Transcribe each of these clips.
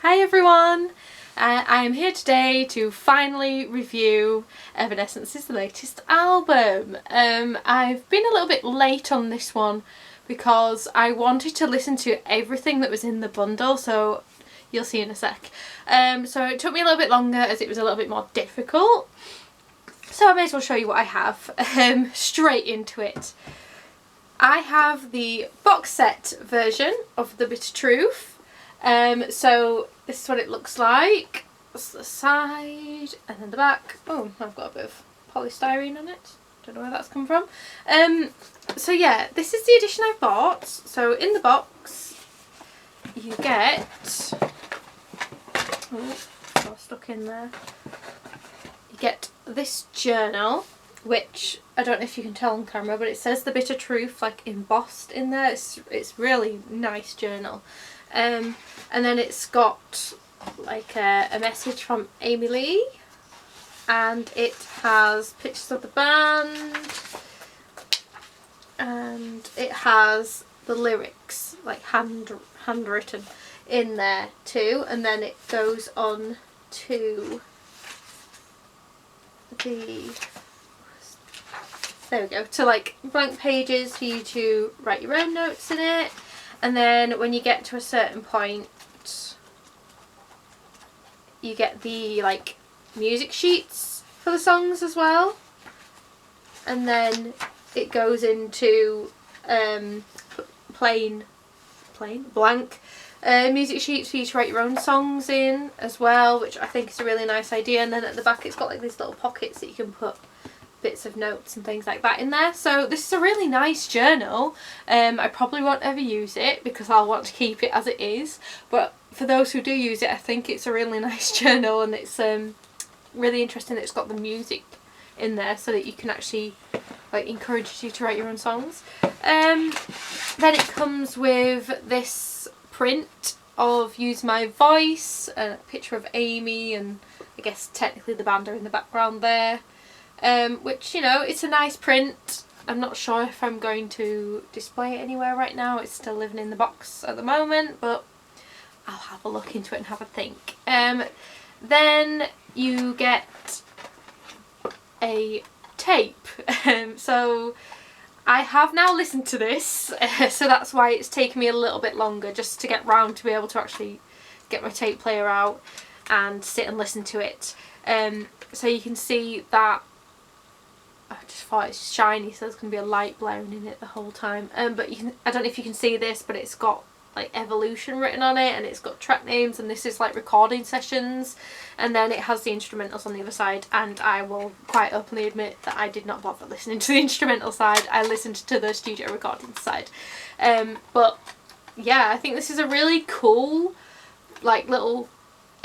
Hi everyone! I am here today to finally review Evanescence's latest album. I've been a little bit late on this one because I wanted to listen to everything that was in the bundle, so you'll see in a sec. So it took me a little bit longer as it was a little bit more difficult. So I may as well show you what I have. Straight into it. I have the box set version of The Bitter Truth. So this is what it looks like. That's the side and then the back. Oh, I've got a bit of polystyrene on it. Don't know where that's come from. So yeah, this is the edition I bought. So in the box you get, oh, got stuck in there. You get this journal, which I don't know if you can tell on camera, but it says The Bitter Truth like embossed in there. It's really nice journal. And then it's got like a message from Amy Lee, and it has pictures of the band, and it has the lyrics like handwritten in there too, and then it goes on to there we go, to like blank pages for you to write your own notes in it. And then when you get to a certain point, you get the like music sheets for the songs as well. And then it goes into blank music sheets for you to write your own songs in as well, which I think is a really nice idea. And then at the back it's got like these little pockets that you can put bits of notes and things like that in there. So this is a really nice journal. I probably won't ever use it because I'll want to keep it as it is, but for those who do use it, I think it's a really nice journal, and it's really interesting that it's got the music in there so that you can actually like encourage you to write your own songs. Then it comes with this print of Use My Voice, a picture of Amy, and I guess technically the band are in the background there. Which, you know, it's a nice print. I'm not sure if I'm going to display it anywhere right now. It's still living in the box at the moment, but I'll have a look into it and have a think. Then you get a tape. So I have now listened to this, so that's why it's taken me a little bit longer just to get round to be able to actually get my tape player out and sit and listen to it. So you can see that I just thought it's shiny, so there's going to be a light blaring in it the whole time. But you can, I don't know if you can see this, but it's got like Evolution written on it, and it's got track names, and this is like recording sessions, and then it has the instrumentals on the other side. And I will quite openly admit that I did not bother listening to the instrumental side. I listened to the studio recording side. But yeah, I think this is a really cool like little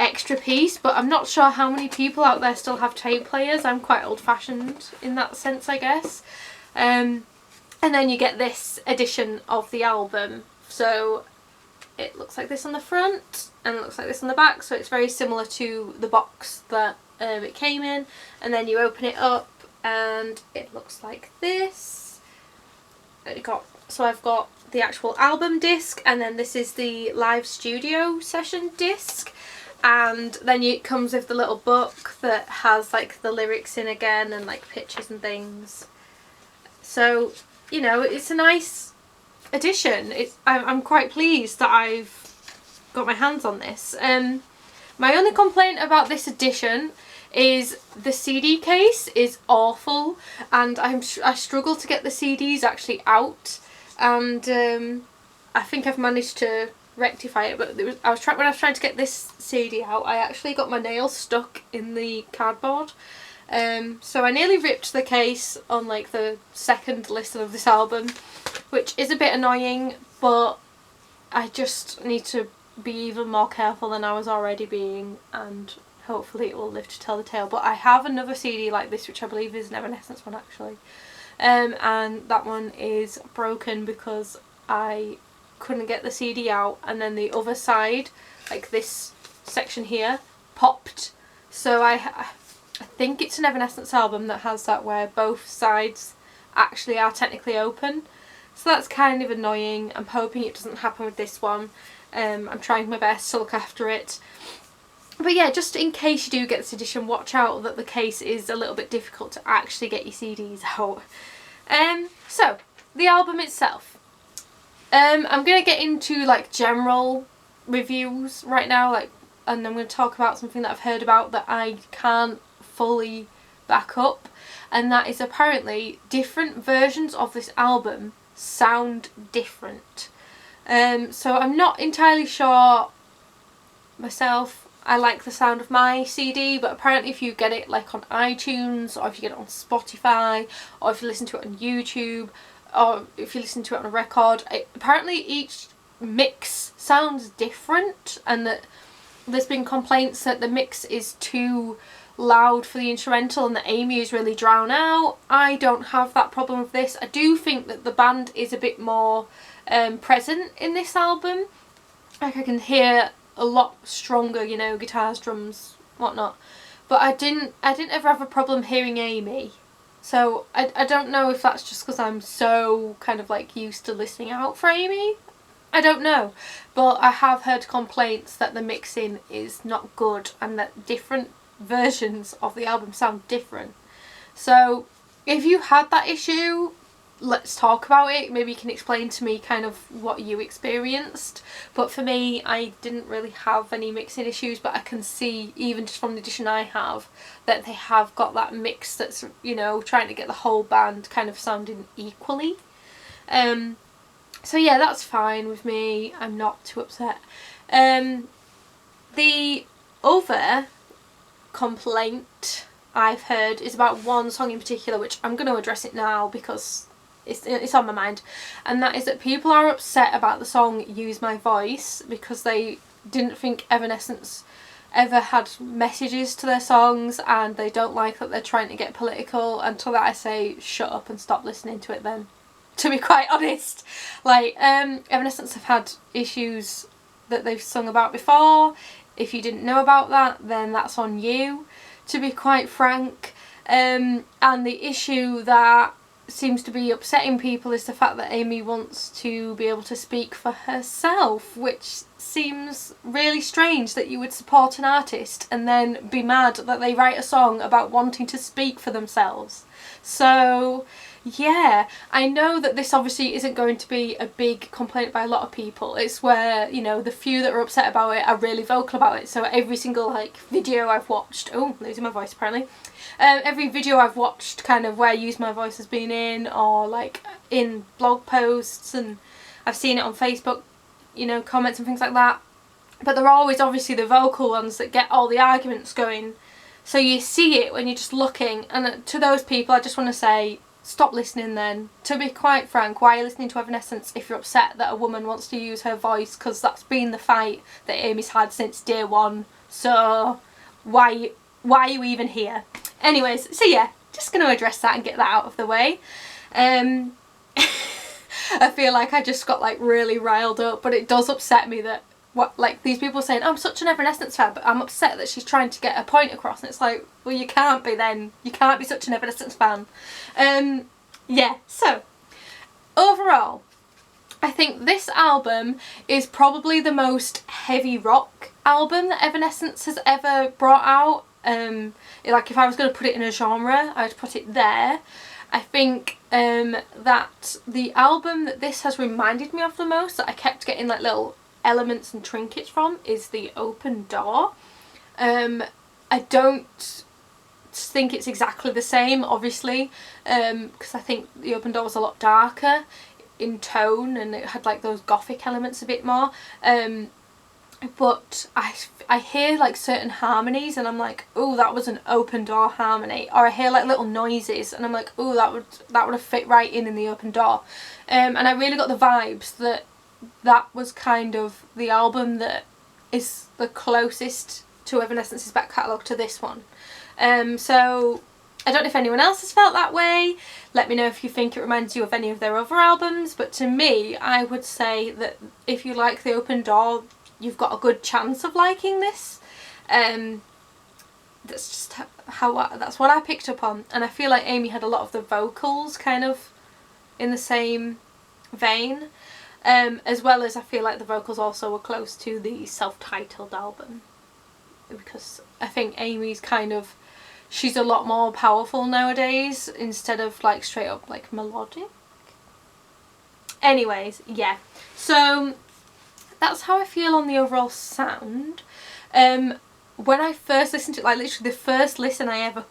extra piece, but I'm not sure how many people out there still have tape players. I'm quite old-fashioned in that sense, I guess. And then you get this edition of the album, so it looks like this on the front and it looks like this on the back, so it's very similar to the box that it came in. And then you open it up and it looks like this. So I've got the actual album disc, and then this is the live studio session disc. And then it comes with the little book that has like the lyrics in again and like pictures and things. So, you know, it's a nice addition. I'm quite pleased that I've got my hands on this. My only complaint about this edition is the CD case is awful, and I struggle to get the CDs actually out, and I think I've managed to rectify it, but when I was trying to get this CD out, I actually got my nails stuck in the cardboard. So I nearly ripped the case on like the second listen of this album, which is a bit annoying, but I just need to be even more careful than I was already being, and hopefully it will live to tell the tale. But I have another CD like this, which I believe is an Evanescence one actually, and that one is broken because I couldn't get the CD out, and then the other side, like this section here, popped. So I think it's an Evanescence album that has that, where both sides actually are technically open. So that's kind of annoying. I'm hoping it doesn't happen with this one. I'm trying my best to look after it. But yeah, just in case you do get this edition, watch out that the case is a little bit difficult to actually get your CDs out. So, the album itself. I'm going to get into like general reviews right now, like, and I'm going to talk about something that I've heard about that I can't fully back up, and that is apparently different versions of this album sound different. So I'm not entirely sure myself. I like the sound of my CD, but apparently if you get it like on iTunes, or if you get it on Spotify, or if you listen to it on YouTube, or if you listen to it on a record, apparently each mix sounds different, and that there's been complaints that the mix is too loud for the instrumental and that Amy is really drowned out. I don't have that problem with this. I do think that the band is a bit more present in this album. Like I can hear a lot stronger, you know, guitars, drums, whatnot. But I didn't ever have a problem hearing Amy. So I don't know if that's just because I'm so kind of like used to listening out for Amy. I don't know. But I have heard complaints that the mixing is not good and that different versions of the album sound different. So if you had that issue, let's talk about it. Maybe you can explain to me kind of what you experienced. But for me, I didn't really have any mixing issues, but I can see, even just from the edition I have, that they have got that mix that's, you know, trying to get the whole band kind of sounding equally. So yeah, that's fine with me. I'm not too upset. The other complaint I've heard is about one song in particular, which I'm going to address it now because it's on my mind, and that is that people are upset about the song Use My Voice because they didn't think Evanescence ever had messages to their songs, and they don't like that they're trying to get political. And to that I say, shut up and stop listening to it then, to be quite honest. Like, Evanescence have had issues that they've sung about before. If you didn't know about that, then that's on you, to be quite frank. And the issue that seems to be upsetting people is the fact that Amy wants to be able to speak for herself, which seems really strange that you would support an artist and then be mad that they write a song about wanting to speak for themselves. So yeah, I know that this obviously isn't going to be a big complaint by a lot of people. It's where, you know, the few that are upset about it are really vocal about it. So every single like video I've watched, oh, losing my voice apparently. Every video I've watched kind of where Use My Voice has been in, or like in blog posts, and I've seen it on Facebook, you know, comments and things like that. But they're always obviously the vocal ones that get all the arguments going. So you see it when you're just looking, and to those people I just want to say, stop listening then. To be quite frank, why are you listening to Evanescence if you're upset that a woman wants to use her voice? Because that's been the fight that Amy's had since day one. So why are you even here? Anyways, so yeah, just going to address that and get that out of the way. I feel like I just got like really riled up, but it does upset me that like these people saying, I'm such an Evanescence fan, but I'm upset that she's trying to get a point across, and it's like, well, you can't be then. You can't be such an Evanescence fan. Yeah, so overall, I think this album is probably the most heavy rock album that Evanescence has ever brought out. Like if I was going to put it in a genre, I'd put it there. I think that the album that this has reminded me of the most, that I kept getting like little elements and trinkets from, is The Open Door. I don't think it's exactly the same, obviously, because I think The Open Door was a lot darker in tone and it had like those gothic elements a bit more. But I hear like certain harmonies and I'm like, oh, that was an Open Door harmony. Or I hear like little noises and I'm like, oh, that would have fit right in The Open Door. And I really got the vibes that that was kind of the album that is the closest to Evanescence's back catalogue to this one. So I don't know if anyone else has felt that way. Let me know if you think it reminds you of any of their other albums. But to me, I would say that if you like The Open Door, you've got a good chance of liking this. That's just that's what I picked up on, and I feel like Amy had a lot of the vocals kind of in the same vein. as well as I feel like the vocals also were close to the self-titled album, because I think Amy's kind of, she's a lot more powerful nowadays instead of like straight up like melodic. Anyways, yeah, so that's how I feel on the overall sound. When I first listened to it, like literally the first listen I ever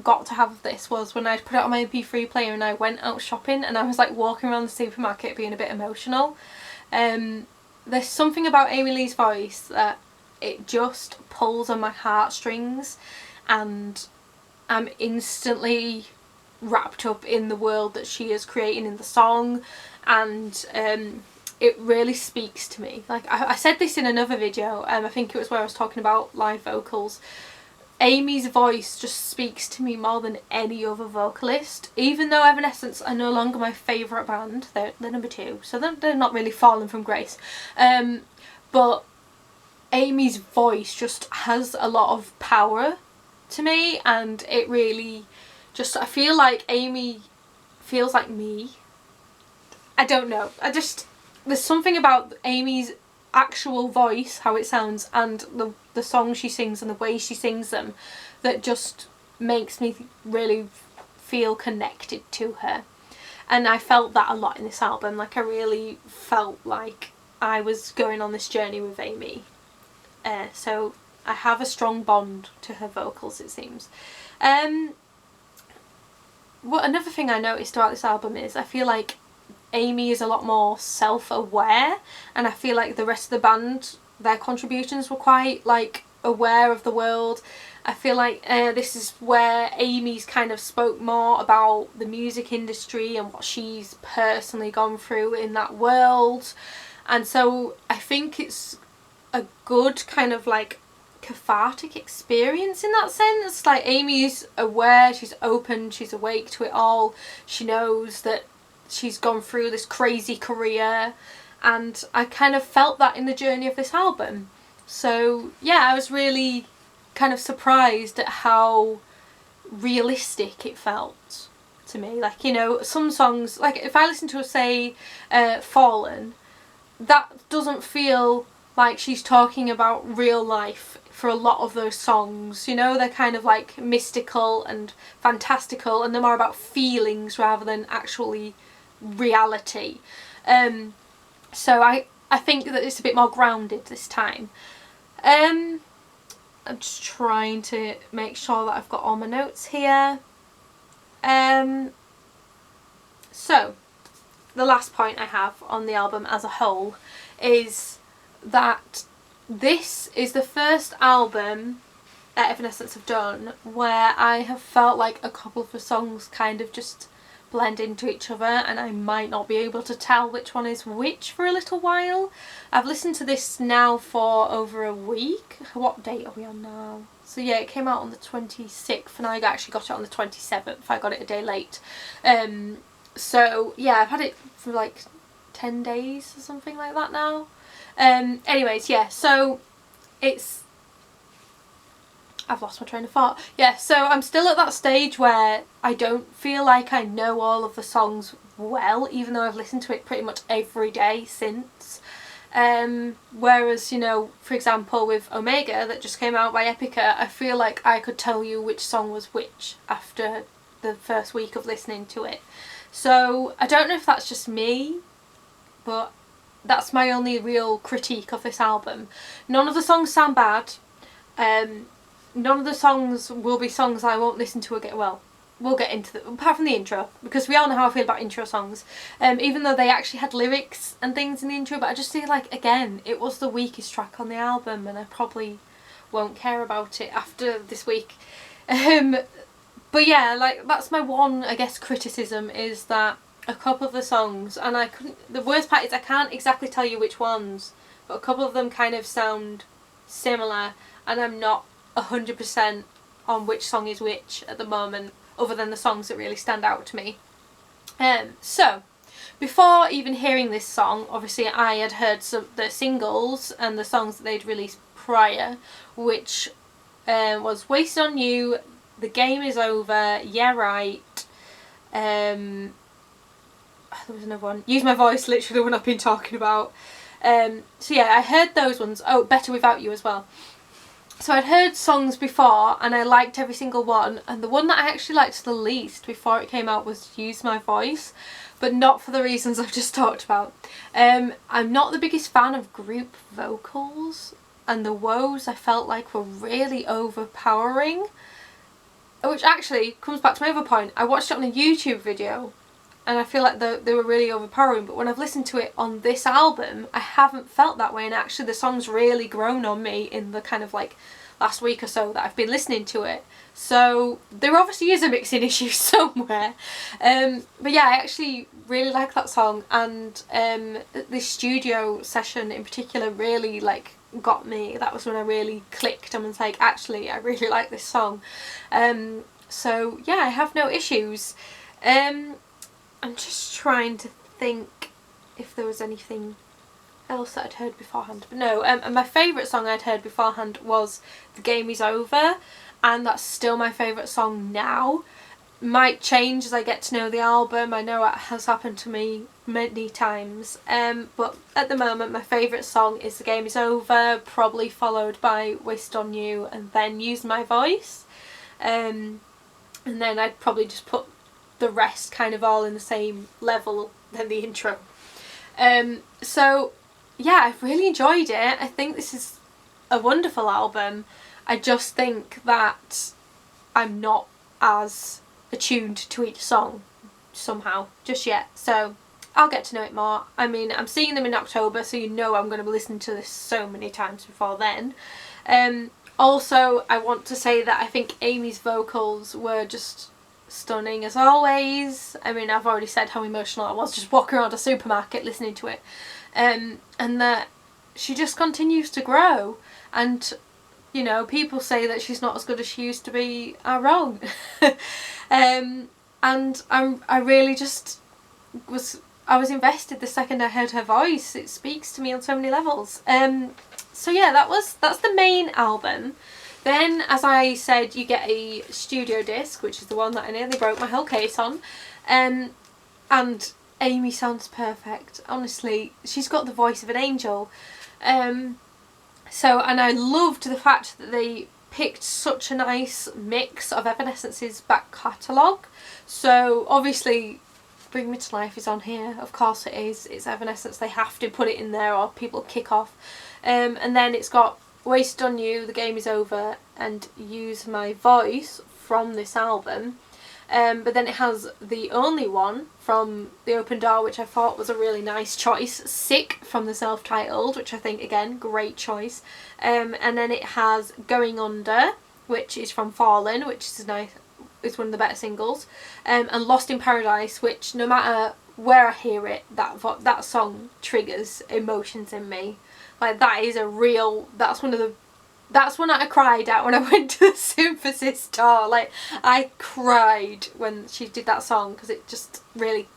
got to have of this was when I put it on my MP3 player and I went out shopping, and I was like walking around the supermarket being a bit emotional. There's something about Amy Lee's voice that it just pulls on my heartstrings, and I'm instantly wrapped up in the world that she is creating in the song, and it really speaks to me. Like I said this in another video, I think it was where I was talking about live vocals. Amy's voice just speaks to me more than any other vocalist. Even though Evanescence are no longer my favourite band, they're number 2, so they're not really falling from grace. But Amy's voice just has a lot of power to me, and it really just, I feel like Amy feels like me. I don't know. There's something about Amy's actual voice, how it sounds, and the songs she sings and the way she sings them, that just makes me really feel connected to her. And I felt that a lot in this album. Like I really felt like I was going on this journey with Amy. So I have a strong bond to her vocals, it seems. Another thing I noticed about this album is I feel like Amy is a lot more self-aware, and I feel like the rest of the band, their contributions were quite like aware of the world. I feel like this is where Amy's kind of spoke more about the music industry and what she's personally gone through in that world, and so I think it's a good kind of like cathartic experience in that sense. Like Amy's aware, she's open, she's awake to it all, she knows that she's gone through this crazy career, and I kind of felt that in the journey of this album. So yeah, I was really kind of surprised at how realistic it felt to me. Like, you know, some songs, like if I listen to, say, Fallen, that doesn't feel like she's talking about real life for a lot of those songs. You know, they're kind of like mystical and fantastical, and they're more about feelings rather than actually reality. So I think that it's a bit more grounded this time. I'm just trying to make sure that I've got all my notes here. So the last point I have on the album as a whole is that this is the first album that Evanescence have done where I have felt like a couple of the songs kind of just blend into each other, and I might not be able to tell which one is which for a little while. I've listened to this now for over a week. What date are we on now? So yeah, it came out on the 26th and I actually got it on the 27th. I got it a day late. So yeah, I've had it for like 10 days or something like that now. Anyways, yeah, so I've lost my train of thought. Yeah, so I'm still at that stage where I don't feel like I know all of the songs well, even though I've listened to it pretty much every day since. Whereas, you know, for example with Omega that just came out by Epica, I feel like I could tell you which song was which after the first week of listening to it. So I don't know if that's just me, but that's my only real critique of this album. None of the songs sound bad. None of the songs will be songs I won't listen to again. Well, we'll get into the, apart from the intro, because we all know how I feel about intro songs. Even though they actually had lyrics and things in the intro, but I just feel like, again, it was the weakest track on the album, and I probably won't care about it after this week. But yeah, like that's my one, I guess, criticism, is that a couple of the songs, and I couldn't, the worst part is I can't exactly tell you which ones, but a couple of them kind of sound similar, and I'm not 100% on which song is which at the moment, other than the songs that really stand out to me. So before even hearing this song, obviously I had heard the singles and the songs that they'd released prior, which was Wasted on You, The Game Is Over, Yeah Right, there was another one. Use My Voice, literally the one I've been talking about. So yeah, I heard those ones. Oh, Better Without You as well. So I'd heard songs before and I liked every single one, and the one that I actually liked the least before it came out was Use My Voice, but not for the reasons I've just talked about. I'm not the biggest fan of group vocals, and the woes I felt like were really overpowering, which actually comes back to my other point. I watched it on a YouTube video and I feel like they were really overpowering, but when I've listened to it on this album, I haven't felt that way, and actually the song's really grown on me in the kind of like last week or so that I've been listening to it. So there obviously is a mixing issue somewhere. But yeah, I actually really like that song, and this studio session in particular really like got me. That was when I really clicked and was like, actually I really like this song. So yeah, I have no issues. I'm just trying to think if there was anything else that I'd heard beforehand. But no, and my favourite song I'd heard beforehand was The Game Is Over, and that's still my favourite song now. Might change as I get to know the album. I know it has happened to me many times. But at the moment my favourite song is The Game Is Over, probably followed by Wasted on You, and then Use My Voice. And then I'd probably just put the rest kind of all in the same level than the intro. So yeah, I've really enjoyed it. I think this is a wonderful album. I just think that I'm not as attuned to each song somehow just yet, so I'll get to know it more. I mean, I'm seeing them in October, so you know I'm going to be listening to this so many times before then. Also, I want to say that I think Amy's vocals were just stunning as always. I mean, I've already said how emotional I was just walking around a supermarket listening to it, and that she just continues to grow, and you know, people say that she's not as good as she used to be are wrong. And I really just was invested the second I heard her voice. It speaks to me on so many levels. So yeah, that's the main album. Then, as I said, you get a studio disc, which is the one that I nearly broke my whole case on. And Amy sounds perfect. Honestly, she's got the voice of an angel. So, and I loved the fact that they picked such a nice mix of Evanescence's back catalogue. So, obviously, Bring Me to Life is on here. Of course it is. It's Evanescence. They have to put it in there or people kick off. And then it's got Wasted on You, The Game Is Over, and Use My Voice from this album. But then it has the only one from The Open Door, which I thought was a really nice choice. Sick from the self-titled, which I think, again, great choice. And then it has Going Under, which is from Fallen, which is nice. It's one of the better singles. And Lost in Paradise, which no matter where I hear it, that song triggers emotions in me. Like, that is a real, that's one I cried at when I went to the Synthesis tour. Like, I cried when she did that song because it just really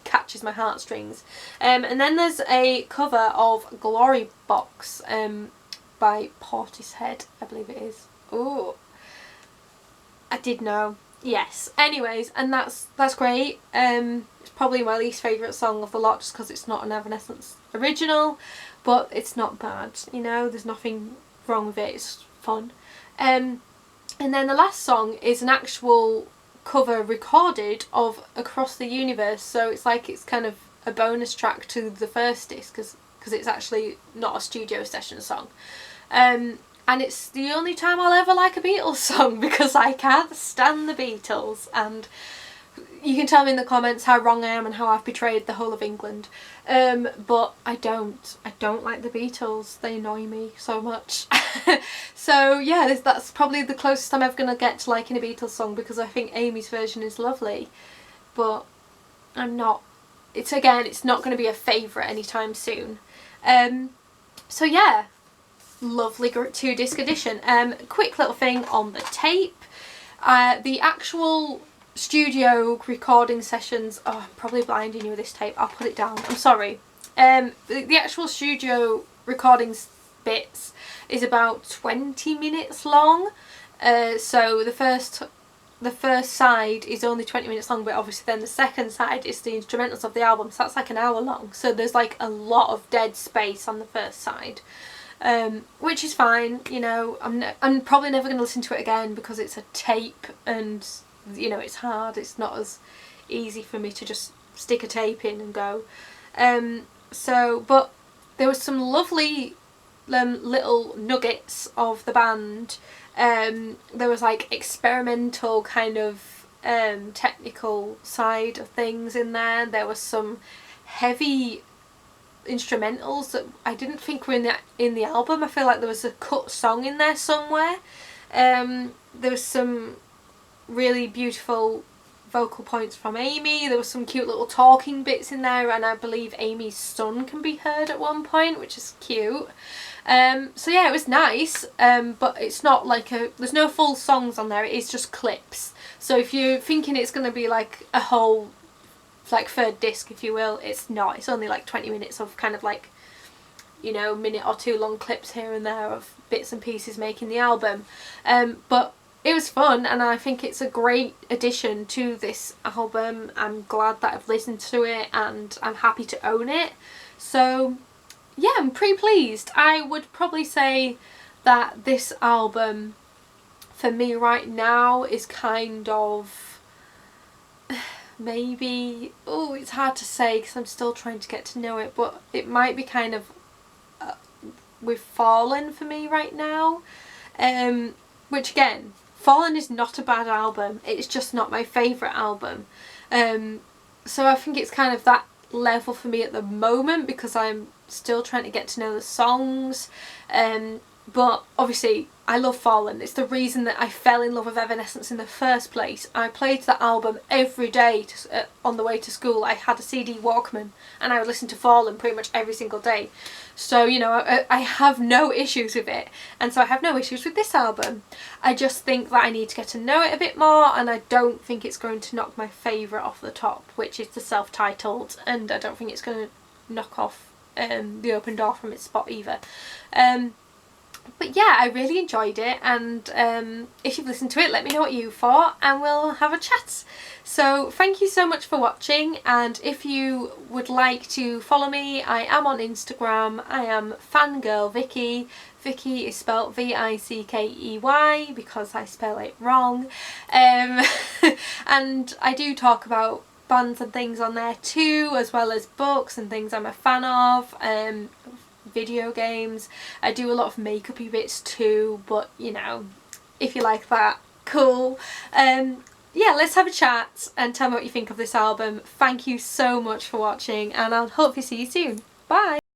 catches my heartstrings. And then there's a cover of Glory Box by Portishead, I believe it is. Oh, I did know. Yes. Anyways, and that's great. It's probably my least favourite song of the lot just because it's not an Evanescence original, but it's not bad, you know, there's nothing wrong with it, it's fun. And then the last song is an actual cover recorded of Across the Universe, so it's like it's kind of a bonus track to the first disc because it's actually not a studio session song. And it's the only time I'll ever like a Beatles song because I can't stand the Beatles, and you can tell me in the comments how wrong I am and how I've betrayed the whole of England. But I don't like the Beatles. They annoy me so much. So yeah, that's probably the closest I'm ever going to get to liking a Beatles song, because I think Amy's version is lovely. But I'm not, it's not going to be a favourite anytime soon. So yeah, lovely 2-disc edition. Quick little thing on the tape. The actual studio recording sessions, oh, I'm probably blinding you with this tape, I'll put it down, I'm sorry. The actual studio recordings bits is about 20 minutes long, so the first the first side is only 20 minutes long, but obviously then the second side is the instrumentals of the album, so that's like an hour long. So there's like a lot of dead space on the first side, which is fine. You know, I'm probably never going to listen to it again because it's a tape, and you know, it's hard. It's not as easy for me to just stick a tape in and go. But there was some lovely little nuggets of the band. There was like experimental kind of technical side of things in there. There was some heavy instrumentals that I didn't think were in the album. I feel like there was a cut song in there somewhere. There was some really beautiful vocal points from Amy. There was some cute little talking bits in there, and I believe Amy's son can be heard at one point, which is cute. So yeah, it was nice, but it's not like there's no full songs on there, it is just clips. So if you're thinking it's going to be like a whole, like, third disc, if you will, it's not. It's only like 20 minutes of kind of like, you know, minute or two long clips here and there of bits and pieces making the album. But it was fun, and I think it's a great addition to this album. I'm glad that I've listened to it, and I'm happy to own it. So yeah, I'm pretty pleased. I would probably say that this album for me right now is kind of maybe, oh, it's hard to say because I'm still trying to get to know it, but it might be kind of with Fallen for me right now, which again, Fallen is not a bad album, it's just not my favourite album. So I think it's kind of that level for me at the moment because I'm still trying to get to know the songs. But obviously I love Fallen. It's the reason that I fell in love with Evanescence in the first place. I played that album every day on the way to school. I had a CD Walkman and I would listen to Fallen pretty much every single day. So, you know, I have no issues with it, and so I have no issues with this album. I just think that I need to get to know it a bit more, and I don't think it's going to knock my favourite off the top, which is the self-titled, and I don't think it's going to knock off The Open Door from its spot either. But yeah, I really enjoyed it, and if you've listened to it, let me know what you thought and we'll have a chat. So thank you so much for watching, and if you would like to follow me, I am on Instagram. I am Fangirl Vicky. Vicky is spelled V-I-C-K-E-Y because I spell it wrong. And I do talk about bands and things on there too, as well as books and things I'm a fan of. Video games. I do a lot of makeup-y bits too, but you know, if you like that, cool. Yeah, let's have a chat and tell me what you think of this album. Thank you so much for watching, and I'll hopefully see you soon. Bye!